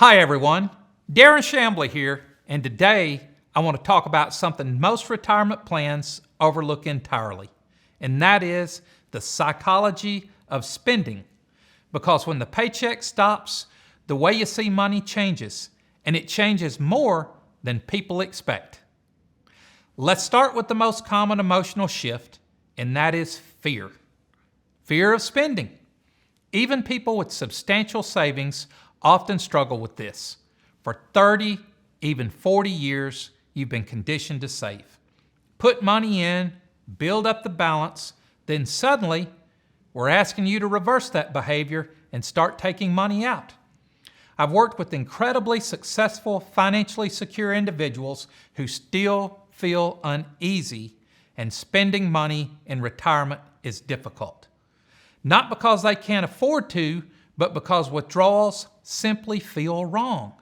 Hi everyone, Darren Shambly here, and today I want to talk about something most retirement plans overlook entirely, and that is the psychology of spending. Because when the paycheck stops, the way you see money changes, and it changes more than people expect. Let's start with the most common emotional shift, and that is fear. Fear of spending. Even people with substantial savings often struggle with this. For 30, even 40 years, you've been conditioned to save. Put money in, build up the balance, then suddenly, we're asking you to reverse that behavior and start taking money out. I've worked with incredibly successful, financially secure individuals who still feel uneasy, and spending money in retirement is difficult. Not because they can't afford to, but because withdrawals simply feel wrong.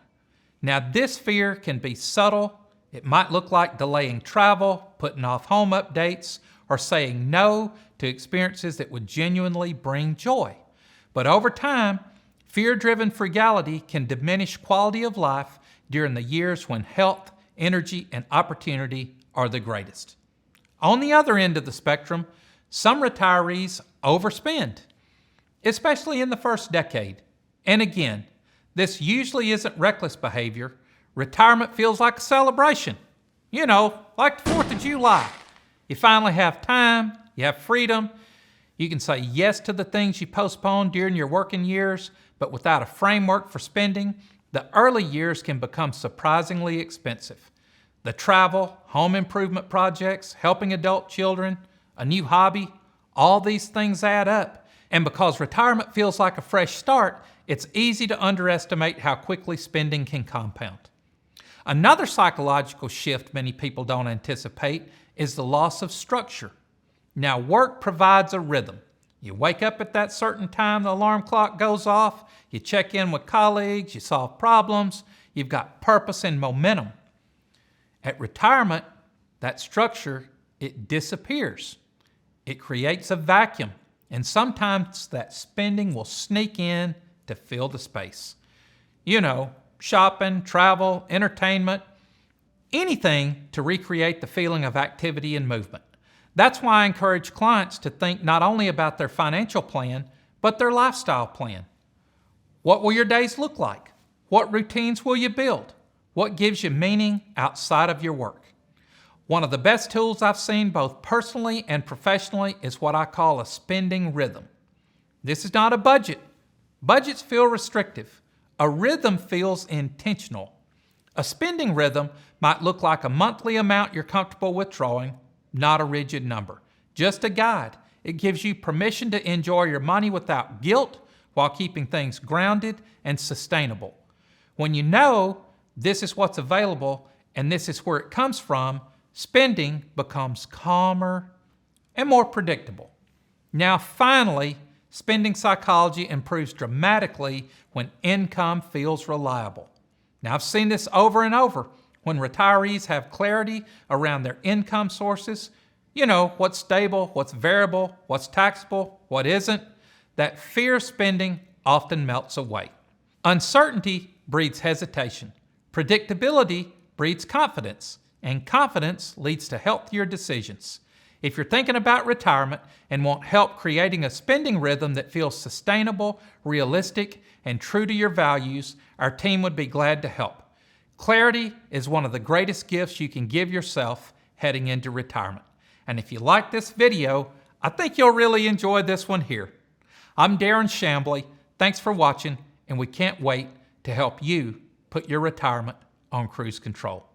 Now, this fear can be subtle. It might look like delaying travel, putting off home updates, or saying no to experiences that would genuinely bring joy. But over time, fear-driven frugality can diminish quality of life during the years when health, energy, and opportunity are the greatest. On the other end of the spectrum, some retirees overspend, especially in the first decade. And again, this usually isn't reckless behavior. Retirement feels like a celebration. You know, like the 4th of July. You finally have time, you have freedom, you can say yes to the things you postponed during your working years, but without a framework for spending, the early years can become surprisingly expensive. The travel, home improvement projects, helping adult children, a new hobby, all these things add up. And because retirement feels like a fresh start, it's easy to underestimate how quickly spending can compound. Another psychological shift many people don't anticipate is the loss of structure. Now, work provides a rhythm. You wake up at that certain time, the alarm clock goes off, you check in with colleagues, you solve problems, you've got purpose and momentum. At retirement, that structure, it disappears. It creates a vacuum. And sometimes that spending will sneak in to fill the space. You know, shopping, travel, entertainment, anything to recreate the feeling of activity and movement. That's why I encourage clients to think not only about their financial plan, but their lifestyle plan. What will your days look like? What routines will you build? What gives you meaning outside of your work? One of the best tools I've seen both personally and professionally is what I call a spending rhythm. This is not a budget. Budgets feel restrictive. A rhythm feels intentional. A spending rhythm might look like a monthly amount you're comfortable withdrawing, not a rigid number. Just a guide. It gives you permission to enjoy your money without guilt while keeping things grounded and sustainable. When you know this is what's available and this is where it comes from, spending becomes calmer and more predictable. Now, finally, spending psychology improves dramatically when income feels reliable. Now, I've seen this over and over. When retirees have clarity around their income sources, you know, what's stable, what's variable, what's taxable, what isn't, that fear of spending often melts away. Uncertainty breeds hesitation. Predictability breeds confidence. And confidence leads to healthier decisions. If you're thinking about retirement and want help creating a spending rhythm that feels sustainable, realistic, and true to your values, our team would be glad to help. Clarity is one of the greatest gifts you can give yourself heading into retirement. And if you like this video, I think you'll really enjoy this one here. I'm Darren Shambly. Thanks for watching, and we can't wait to help you put your retirement on cruise control.